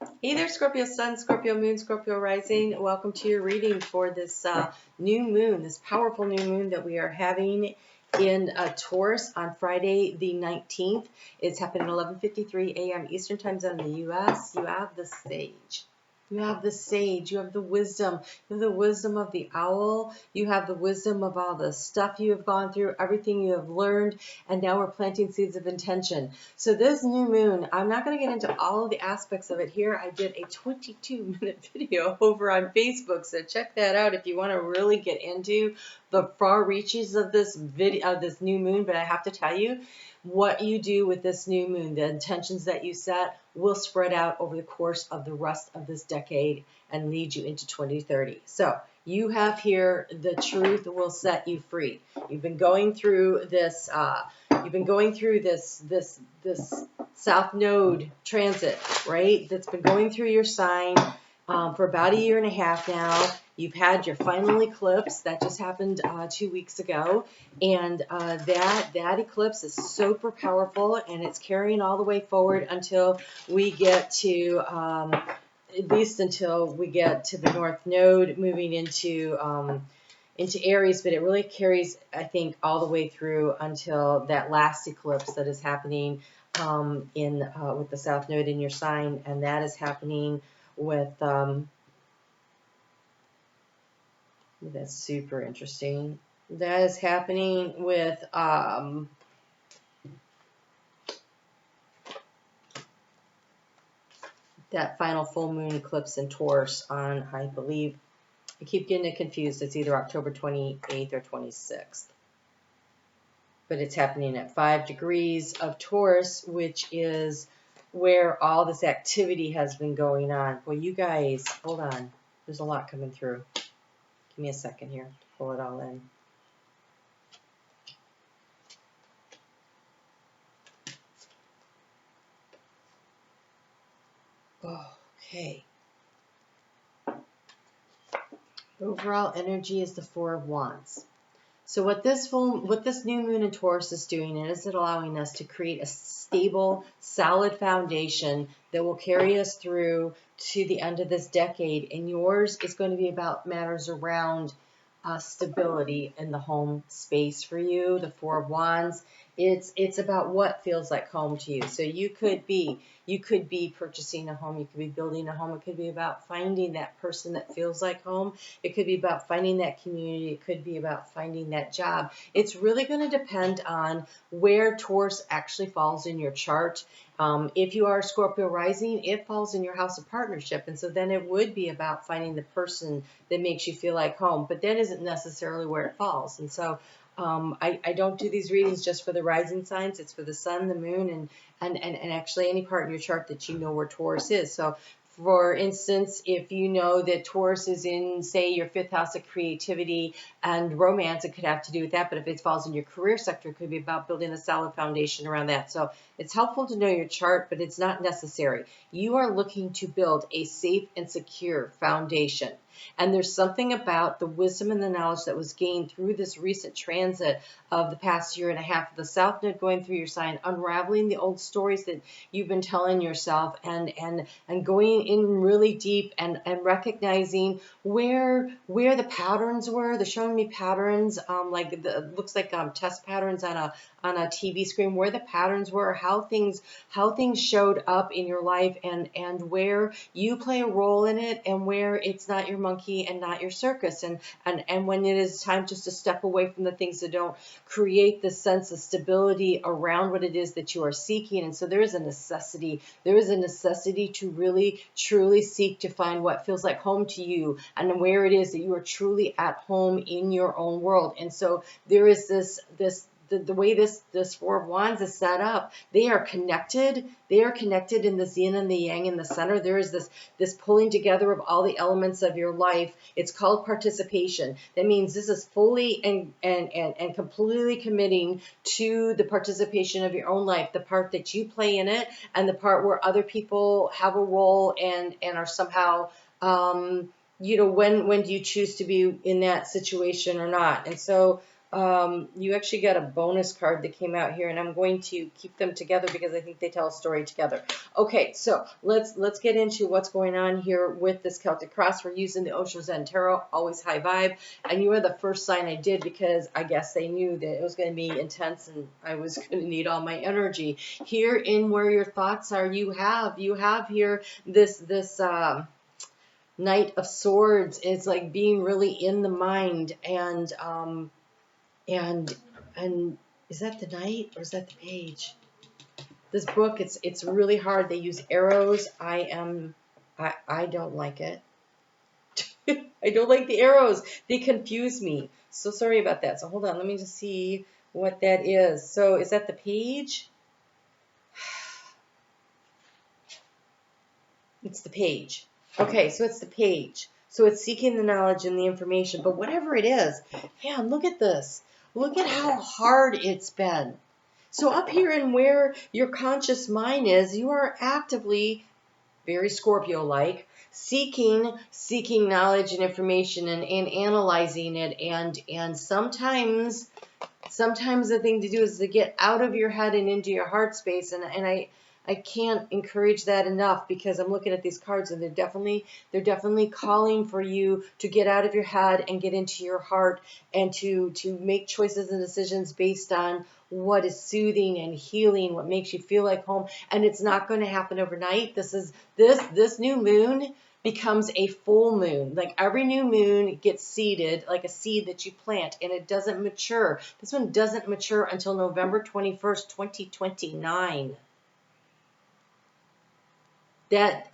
Hey there, Scorpio Sun, Scorpio Moon, Scorpio Rising. Welcome to your reading for this new moon, this powerful new moon that we are having in Taurus on Friday the 19th. It's happening at 11:53 a.m. Eastern Time Zone in the U.S. You have the sage. You have the sage. You have the wisdom. You have the wisdom of the owl. You have the wisdom of all the stuff you have gone through, everything you have learned, and now we're planting seeds of intention. So this new moon, I'm not going to get into all of the aspects of it here. I did a 22-minute video over on Facebook, so check that out if you want to really get into the far reaches of this video, of this new moon. But I have to tell you, what you do with this new moon, the intentions that you set, will spread out over the course of the rest of this decade and lead you into 2030. So you have here the truth will set you free. You've been going through this. You've been going through this South Node transit, right? That's been going through your sign for about a year and a half now. You've had your final eclipse that just happened 2 weeks ago, and that eclipse is super powerful, and it's carrying all the way forward until we get to at least until we get to the North Node, moving into Aries, but it really carries, I think, all the way through until that last eclipse that is happening with the South Node in your sign, and that is happening with that's super interesting. That is happening with that final full moon eclipse in Taurus on, I believe, I keep getting it confused. It's either October 28th or 26th. But it's happening at 5 degrees of Taurus, which is where all this activity has been going on. Well, you guys, hold on. There's a lot coming through. Give me a second here to pull it all in. Okay. Overall energy is the Four of Wands. So what this new moon in Taurus is doing is it allowing us to create a stable, solid foundation that will carry us through to the end of this decade. And yours is going to be about matters around stability in the home space for you. The Four of Wands. It's about what feels like home to you. So you could be purchasing a home, you could be building a home, it could be about finding that person that feels like home, it could be about finding that community, it could be about finding that job. It's really going to depend on where Taurus actually falls in your chart. If you are Scorpio rising, it falls in your house of partnership, and so then it would be about finding the person that makes you feel like home, but that isn't necessarily where it falls. And so I don't do these readings just for the rising signs. It's for the sun, the moon, and actually any part in your chart that you know where Taurus is. So for instance, if you know that Taurus is in, say, your 5th house of creativity and romance, it could have to do with that. But if it falls in your career sector, it could be about building a solid foundation around that. So it's helpful to know your chart, but it's not necessary. You are looking to build a safe and secure foundation. And there's something about the wisdom and the knowledge that was gained through this recent transit of the past year and a half of the South Node going through your sign, unraveling the old stories that you've been telling yourself, and going in really deep and recognizing where the patterns were. They're showing me patterns, looks like test patterns on a TV screen, where the patterns were, how things showed up in your life, and where you play a role in it, and where it's not your monkey and not your circus, and when it is time just to step away from the things that don't create the sense of stability around what it is that you are seeking. And so there is a necessity to really truly seek to find what feels like home to you, and where it is that you are truly at home in your own world. And so there is the way this Four of Wands is set up, they are connected. They are connected in the yin and the yang in the center. There is this pulling together of all the elements of your life. It's called participation. That means this is fully and completely committing to the participation of your own life, the part that you play in it, and the part where other people have a role and are somehow when do you choose to be in that situation or not. And so You actually got a bonus card that came out here, and I'm going to keep them together because I think they tell a story together. Okay, so let's get into what's going on here with this Celtic Cross. We're using the Osho Zen Tarot, always high vibe. And you are the first sign I did because I guess they knew that it was going to be intense and I was going to need all my energy. Here in Where Your Thoughts Are, you have here this Knight of Swords. It's like being really in the mind, and is that the knight or is that the page? This book, it's really hard. They use arrows. I don't like it. I don't like the arrows. They confuse me. So sorry about that. So hold on. Let me just see what that is. So is that the page? It's the page. Okay, so it's the page. So it's seeking the knowledge and the information. But whatever it is, man, look at this. Look at how hard it's been. So up here in where your conscious mind is, you are actively, very Scorpio-like, seeking knowledge and information and analyzing it. And sometimes the thing to do is to get out of your head and into your heart space. And I can't encourage that enough, because I'm looking at these cards and they're definitely calling for you to get out of your head and get into your heart, and to make choices and decisions based on what is soothing and healing, what makes you feel like home. And it's not going to happen overnight. This new moon becomes a full moon. Like every new moon gets seeded like a seed that you plant, and it doesn't mature. This one doesn't mature until November 21st, 2029. That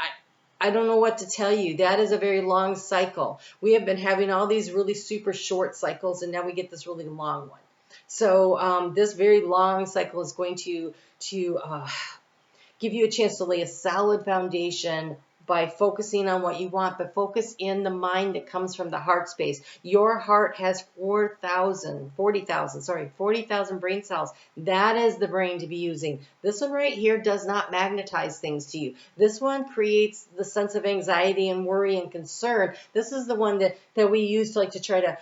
I don't know what to tell you. That is a very long cycle. We have been having all these really super short cycles, and now we get this really long one. So this very long cycle is going to give you a chance to lay a solid foundation by focusing on what you want, but focus in the mind that comes from the heart space. Your heart has 40,000 brain cells. That is the brain to be using. This one right here does not magnetize things to you. This one creates the sense of anxiety and worry and concern. This is the one that we use to try to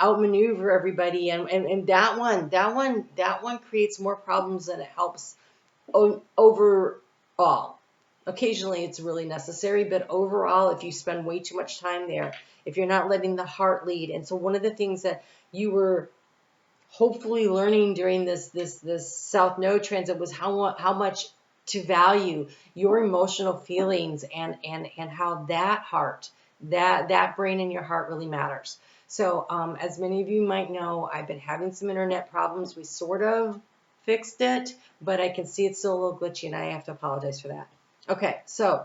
outmaneuver everybody, and that one creates more problems than it helps overall. Occasionally it's really necessary, but overall, if you spend way too much time there, if you're not letting the heart lead. And so one of the things that you were hopefully learning during this South Node transit was how much to value your emotional feelings, and how that heart, that brain in your heart really matters. So as many of you might know, I've been having some internet problems. We sort of fixed it, but I can see it's still a little glitchy, and I have to apologize for that. Okay, so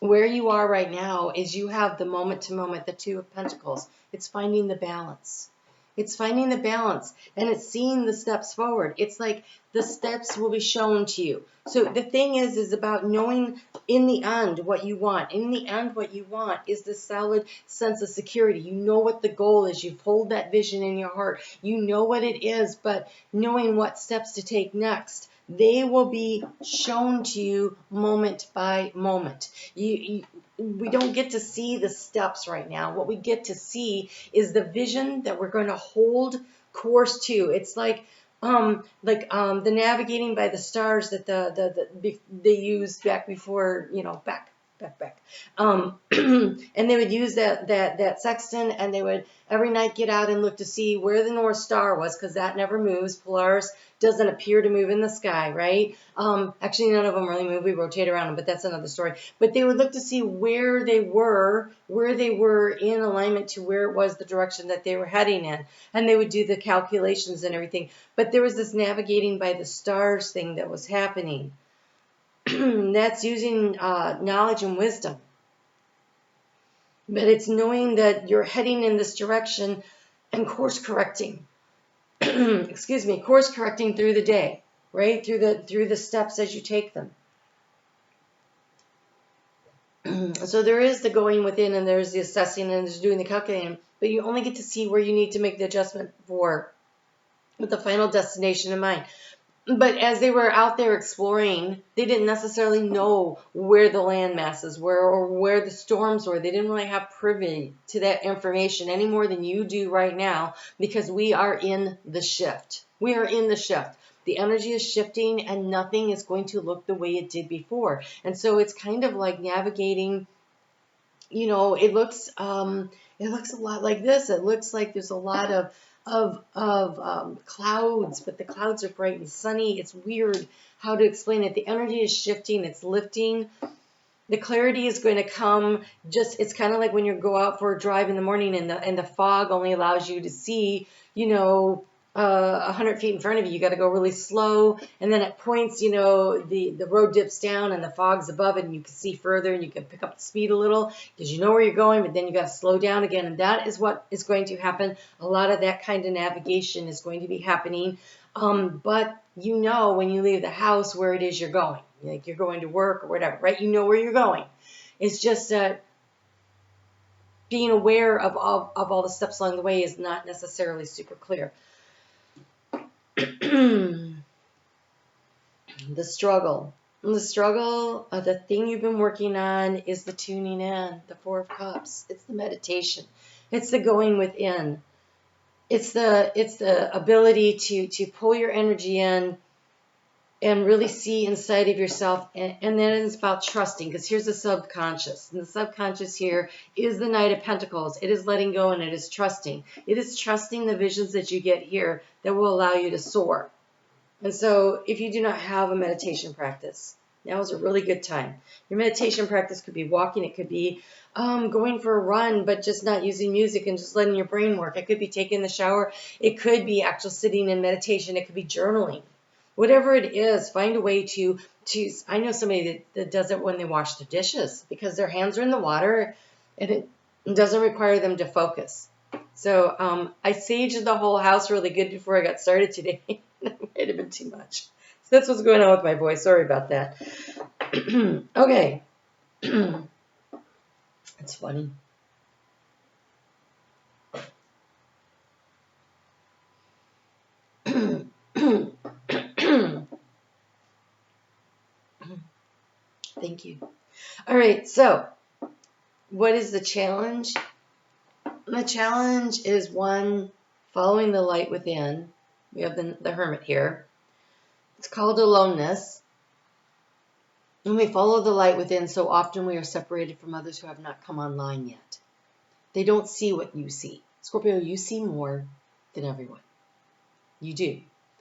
where you are right now is you have the moment to moment, the Two of Pentacles. It's finding the balance. It's finding the balance, and it's seeing the steps forward. It's like the steps will be shown to you. So the thing is about knowing in the end what you want. In the end, what you want is this solid sense of security. You know what the goal is. You've hold that vision in your heart. You know what it is, but knowing what steps to take next. They will be shown to you moment by moment. We don't get to see the steps right now. What we get to see is the vision that we're going to hold course to. It's like the navigating by the stars that they used back before, back. And they would use that sextant, and they would every night get out and look to see where the North Star was, because that never moves. Polaris doesn't appear to move in the sky, right? Actually, none of them really move. We rotate around them, but that's another story. But they would look to see where they were in alignment to where it was the direction that they were heading in. And they would do the calculations and everything. But there was this navigating by the stars thing that was happening. That's using knowledge and wisdom. But it's knowing that you're heading in this direction and course correcting. Excuse me, course correcting through the day, right? Through the steps as you take them. So there is the going within, and there's the assessing, and there's doing the calculating, but you only get to see where you need to make the adjustment for, with the final destination in mind. But as they were out there exploring, they didn't necessarily know where the land masses were or where the storms were. They didn't really have privy to that information any more than you do right now, because we are in the shift. We are in the shift. The energy is shifting and nothing is going to look the way it did before. And so it's kind of like navigating, it looks a lot like this. It looks like there's a lot of clouds, but the clouds are bright and sunny. It's weird how to explain it. The energy is shifting. It's lifting. The clarity is going to come. It's kind of like when you go out for a drive in the morning and the fog only allows you to see, 100 feet in front of you. You got to go really slow, and then at points, the road dips down and the fog's above it, and you can see further and you can pick up the speed a little because you know where you're going, but then you got to slow down again, and that is what is going to happen. A lot of that kind of navigation is going to be happening, but when you leave the house where it is you're going, like you're going to work or whatever, right? You know where you're going. It's just that being aware of all the steps along the way is not necessarily super clear. The struggle, the thing you've been working on is the tuning in, the Four of Cups. It's the meditation. It's the going within. It's the ability to pull your energy in and really see inside of yourself. And then it's about trusting, because here's the subconscious. And the subconscious here is the Knight of Pentacles. It is letting go and it is trusting. It is trusting the visions that you get here that will allow you to soar. And so if you do not have a meditation practice, now is a really good time. Your meditation practice could be walking. It could be going for a run, but just not using music and just letting your brain work. It could be taking the shower. It could be actual sitting in meditation. It could be journaling. Whatever it is, find a way to I know somebody that does it when they wash their dishes, because their hands are in the water and it doesn't require them to focus. So I saged the whole house really good before I got started today. That might have been too much. So that's what's going on with my voice. Sorry about that. Okay. It's funny. Thank you. All right, so what is the challenge? The challenge is one, following the light within. We have the Hermit here. It's called aloneness. When we follow the light within, so often we are separated from others who have not come online yet. They don't see what you see. Scorpio, you see more than everyone. You do.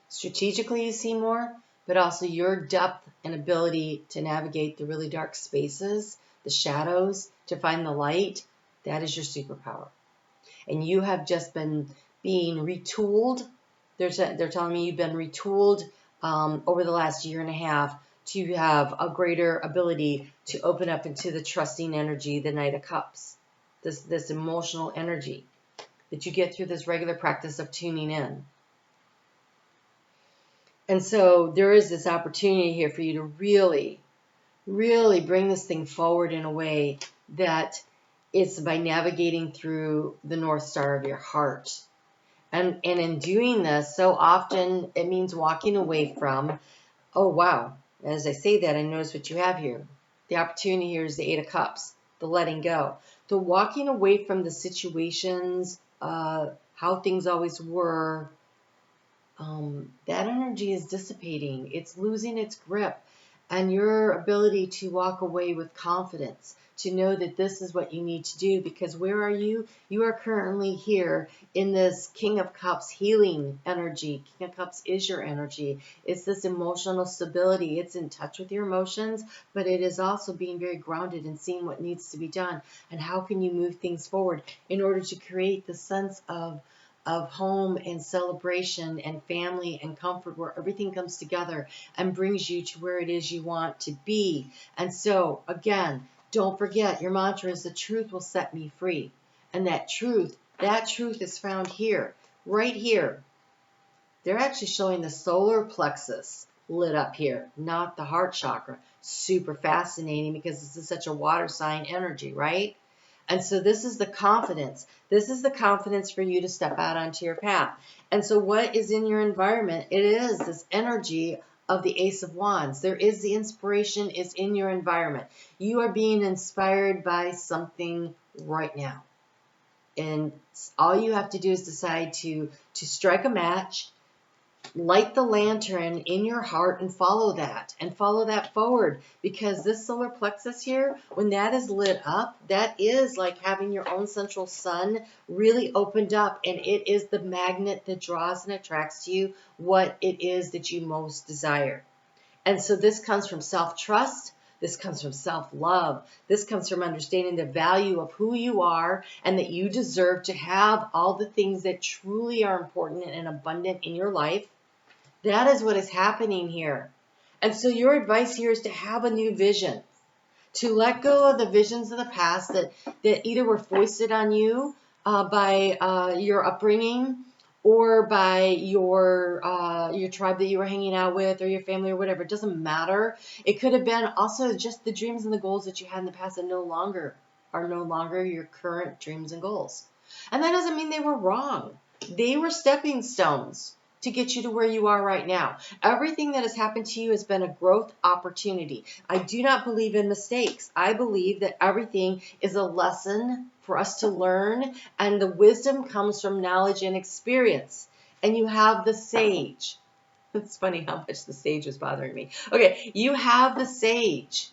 Strategically, you see more, but also your depth and ability to navigate the really dark spaces, the shadows, to find the light, that is your superpower. And you have just been being retooled. They're telling me you've been retooled over the last year and a half to have a greater ability to open up into the trusting energy, the Knight of Cups, this emotional energy that you get through this regular practice of tuning in. And so there is this opportunity here for you to really, really bring this thing forward in a way that it's by navigating through the North Star of your heart. And in doing this, so often it means walking away from, oh, wow. As I say that, I notice what you have here. The opportunity here is the Eight of Cups, the letting go. The walking away from the situations, how things always were, that energy is dissipating. It's losing its grip. And your ability to walk away with confidence, to know that this is what you need to do, because where are you? You are currently here in this King of Cups healing energy. King of Cups is your energy. It's this emotional stability. It's in touch with your emotions, but it is also being very grounded and seeing what needs to be done. And how can you move things forward in order to create the sense of home and celebration and family and comfort, where everything comes together and brings you to where it is you want to be. And so, again, don't forget, your mantra is the truth will set me free. And that truth is found here, right here. They're actually showing the solar plexus lit up here, not the heart chakra. Super fascinating, because this is such a water sign energy, right? And so this is the confidence. This is the confidence for you to step out onto your path. And so what is in your environment? It is this energy of the Ace of Wands. There is the inspiration is in your environment. You are being inspired by something right now. And all you have to do is decide to strike a match, light the lantern in your heart and follow that forward, because this solar plexus here, when that is lit up, that is like having your own central sun really opened up, and it is the magnet that draws and attracts to you what it is that you most desire. And so this comes from self-trust. This comes from self-love. This comes from understanding the value of who you are and that you deserve to have all the things that truly are important and abundant in your life. That is what is happening here. And so your advice here is to have a new vision, to let go of the visions of the past that either were foisted on you by your upbringing or by your tribe that you were hanging out with, or your family, or whatever. It doesn't matter. It could have been also just the dreams and the goals that you had in the past that are no longer your current dreams and goals. And that doesn't mean they were wrong. They were stepping stones to get you to where you are right now. Everything that has happened to you has been a growth opportunity. I do not believe in mistakes. I believe that everything is a lesson for us to learn, and the wisdom comes from knowledge and experience. And you have the sage. It's funny how much the sage is bothering me. Okay, you have the sage.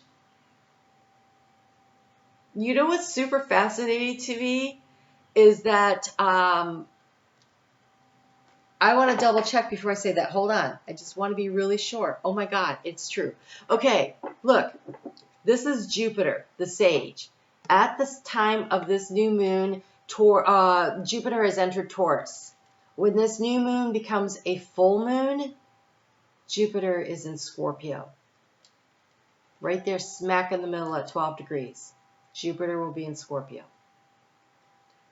You know what's super fascinating to me is that I want to double check before I say that. Hold on. I just want to be really sure. Oh my God, it's true. Okay, look. This is Jupiter, the sage. At this time of this new moon, Jupiter has entered Taurus. When this new moon becomes a full moon, Jupiter is in Scorpio. Right there, smack in the middle at 12 degrees. Jupiter will be in Scorpio.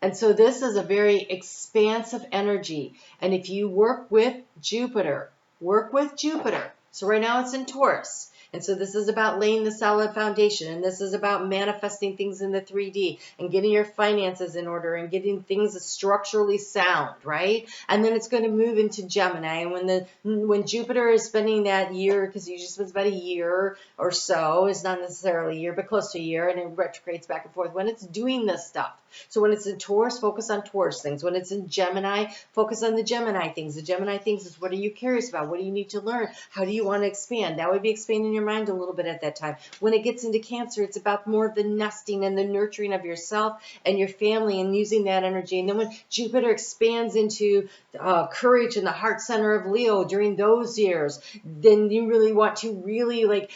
And so this is a very expansive energy. And if you work with Jupiter. So right now it's in Taurus. And so this is about laying the solid foundation. And this is about manifesting things in the 3D and getting your finances in order and getting things structurally sound, right? And then it's going to move into Gemini. And when Jupiter is spending that year, because it usually spends about a year or so, it's not necessarily a year, but close to a year, and it retrogrades back and forth when it's doing this stuff. So when it's in Taurus, focus on Taurus things. When it's in Gemini, focus on the Gemini things. The Gemini things is, what are you curious about? What do you need to learn? How do you want to expand? That would be expanding your mind a little bit at that time. When it gets into Cancer, it's about more of the nesting and the nurturing of yourself and your family and using that energy. And then when Jupiter expands into courage in the heart center of Leo during those years, then you really want to really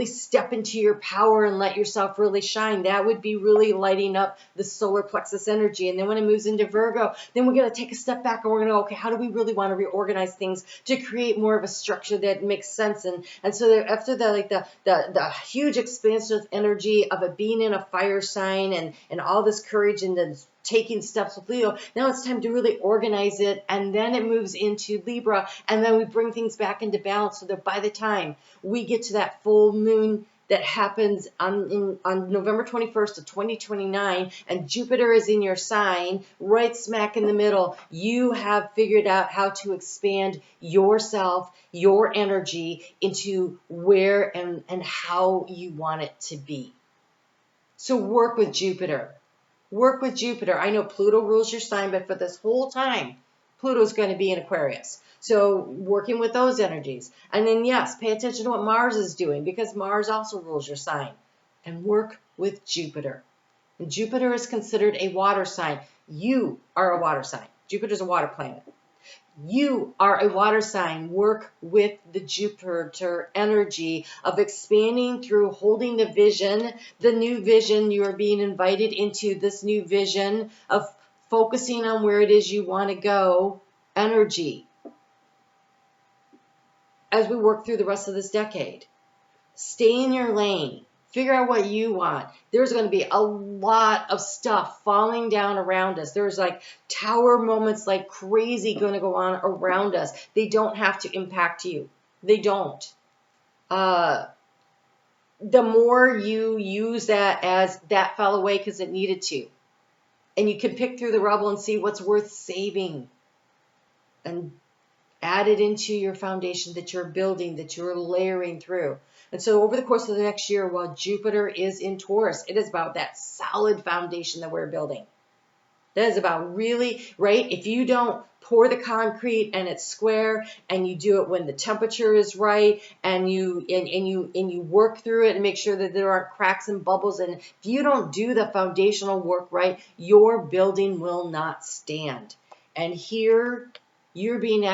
step into your power and let yourself really shine. That would be really lighting up the solar plexus energy. And then when it moves into Virgo, then we're going to take a step back and we're going to go, okay, how do we really want to reorganize things to create more of a structure that makes sense? And so after the huge expansive energy of it being in a fire sign and all this courage and then taking steps with Leo, now it's time to really organize it, and then it moves into Libra, and then we bring things back into balance so that by the time we get to that full moon that happens on November 21st of 2029, and Jupiter is in your sign, right smack in the middle, you have figured out how to expand yourself, your energy into where and how you want it to be. So work with Jupiter. Work with Jupiter. I know Pluto rules your sign, but for this whole time, Pluto's going to be in Aquarius. So working with those energies. And then, yes, pay attention to what Mars is doing, because Mars also rules your sign. And work with Jupiter. And Jupiter is considered a water sign. You are a water sign. Jupiter's a water planet. You are a water sign. Work with the Jupiter energy of expanding through holding the vision, the new vision. You are being invited into this new vision of focusing on where it is you want to go energy as we work through the rest of this decade. Stay in your lane. Figure out what you want. There's going to be a lot of stuff falling down around us. There's like tower moments like crazy going to go on around us. They don't have to impact you. They don't. the more you use that as that fell away because it needed to. And you can pick through the rubble and see what's worth saving and add it into your foundation that you're building, that you're layering through. And so over the course of the next year, while Jupiter is in Taurus, it is about that solid foundation that we're building. That is about really, right? If you don't pour the concrete and it's square, and you do it when the temperature is right, and you work through it and make sure that there aren't cracks and bubbles, and if you don't do the foundational work right, your building will not stand. And here you're being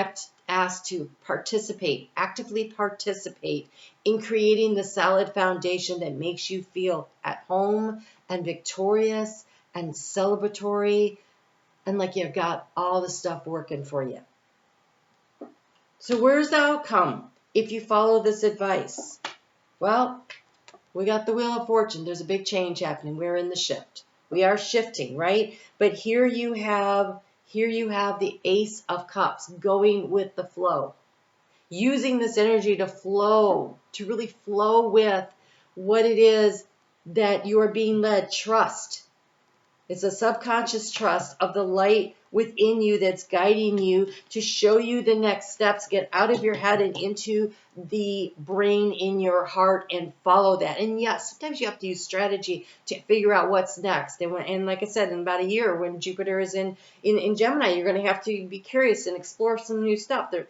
asked to participate, actively participate in creating the solid foundation that makes you feel at home and victorious and celebratory, and like you've got all the stuff working for you. So where's the outcome if you follow this advice? Well, we got the Wheel of Fortune. There's a big change happening. We're in the shift. We are shifting, right? But here you have the Ace of Cups going with the flow. Using this energy to flow, to really flow with what it is that you are being led. Trust. It's a subconscious trust of the light within you that's guiding you to show you the next steps. Get out of your head and into the brain in your heart and follow that. And yes, sometimes you have to use strategy to figure out what's next. And like I said, in about a year when Jupiter is in Gemini, you're going to have to be curious and explore some new stuff. They're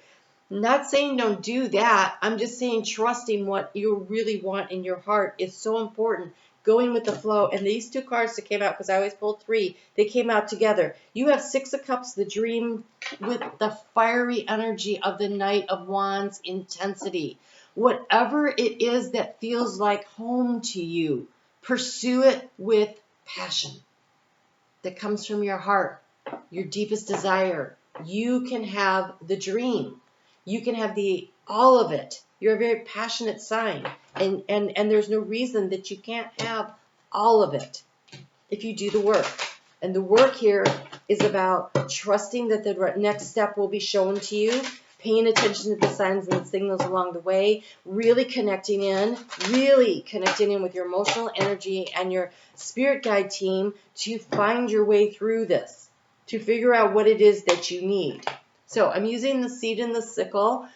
not saying don't do that. I'm just saying trusting what you really want in your heart is so important. Going with the flow. And these two cards that came out, because I always pulled three, they came out together. You have Six of Cups, the dream, with the fiery energy of the Knight of Wands intensity. Whatever it is that feels like home to you, pursue it with passion that comes from your heart, your deepest desire. You can have the dream. You can have all of it. You're a very passionate sign, and there's no reason that you can't have all of it if you do the work. And the work here is about trusting that the next step will be shown to you, paying attention to the signs and the signals along the way, really connecting in with your emotional energy and your spirit guide team to find your way through this, to figure out what it is that you need. So I'm using the seed and the sickle.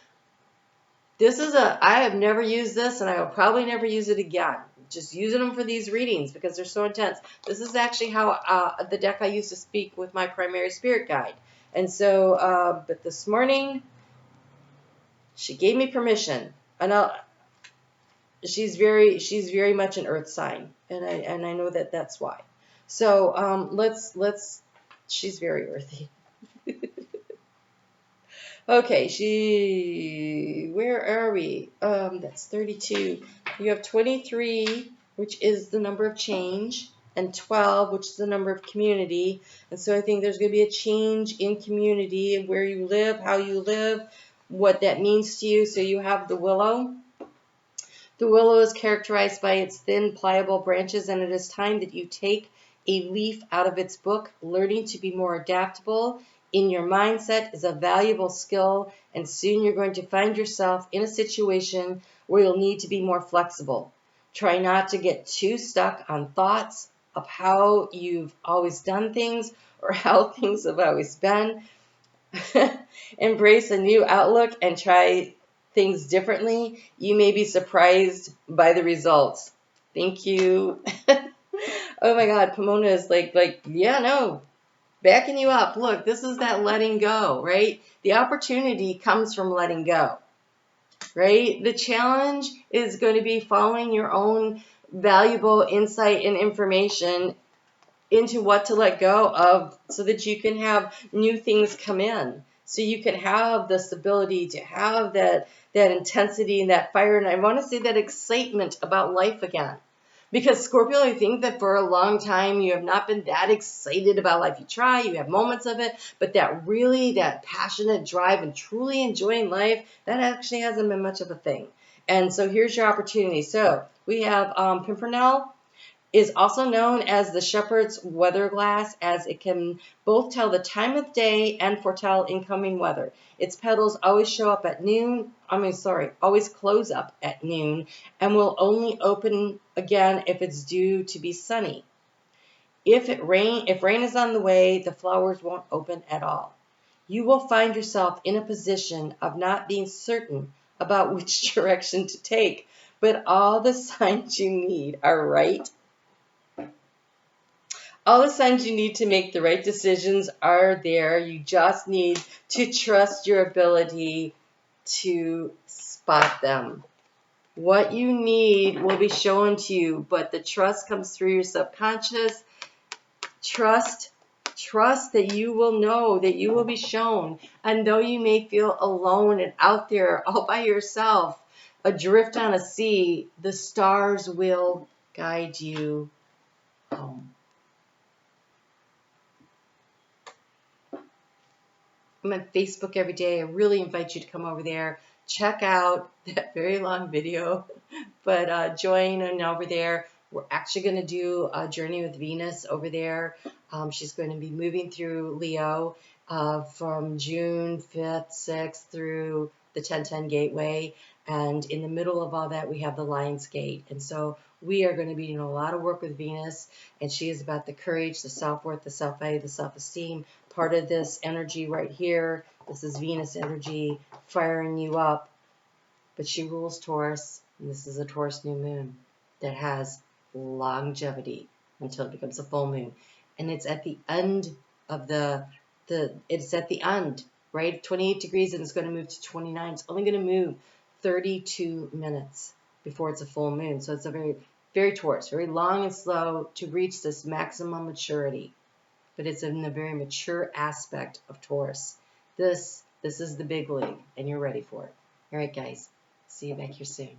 I have never used this, and I will probably never use it again. Just using them for these readings because they're so intense. This is actually how the deck I use to speak with my primary spirit guide. And so, but this morning, she gave me permission, and she's very much an earth sign, and I know that that's why. So she's very earthy. Okay, where are we? That's 32. You have 23, which is the number of change, and 12, which is the number of community. And so I think there's going to be a change in community and where you live, how you live, what that means to you. So you have the willow. The willow is characterized by its thin, pliable branches, and it is time that you take a leaf out of its book. Learning to be more adaptable in your mindset is a valuable skill, and soon you're going to find yourself in a situation where you'll need to be more flexible. Try not to get too stuck on thoughts of how you've always done things or how things have always been. Embrace a new outlook and try things differently. You may be surprised by the results. Thank you. Oh my God, Pomona is like, yeah, no, backing you up. Look, this is that letting go, right? The opportunity comes from letting go, right? The challenge is going to be following your own valuable insight and information into what to let go of so that you can have new things come in. So you can have the stability to have that intensity and that fire. And I want to say that excitement about life again. Because Scorpio, I think that for a long time you have not been that excited about life. You try, you have moments of it, but that passionate drive and truly enjoying life, that actually hasn't been much of a thing. And so here's your opportunity. So we have Pimpernel, is also known as the shepherd's weather glass, as it can both tell the time of day and foretell incoming weather. Its petals always show up at noon, always close up at noon, and will only open again if it's due to be sunny. If rain is on the way, the flowers won't open at all. You will find yourself in a position of not being certain about which direction to take, but all the signs you need are right. All the signs you need to make the right decisions are there. You just need to trust your ability to spot them. What you need will be shown to you, but the trust comes through your subconscious. Trust that you will know, that you will be shown. And though you may feel alone and out there all by yourself, adrift on a sea, the stars will guide you home. I'm on Facebook every day. I really invite you to come over there. Check out that very long video, but join in over there. We're actually going to do a journey with Venus over there. She's going to be moving through Leo from June 5th, 6th through the 1010 gateway. And in the middle of all that, we have the Lion's Gate. And so we are going to be doing a lot of work with Venus. And she is about the courage, the self-worth, the self-value, the self-esteem. Part of this energy right here, this is Venus energy firing you up. But she rules Taurus. And this is a Taurus new moon that has longevity until it becomes a full moon. And it's at the end of it's at the end, right? 28 degrees, and it's going to move to 29. It's only going to move 32 minutes before it's a full moon. So it's a very, very Taurus, very long and slow to reach this maximum maturity. But it's in the very mature aspect of Taurus. This is the big league, and you're ready for it. All right, guys. See you back here soon.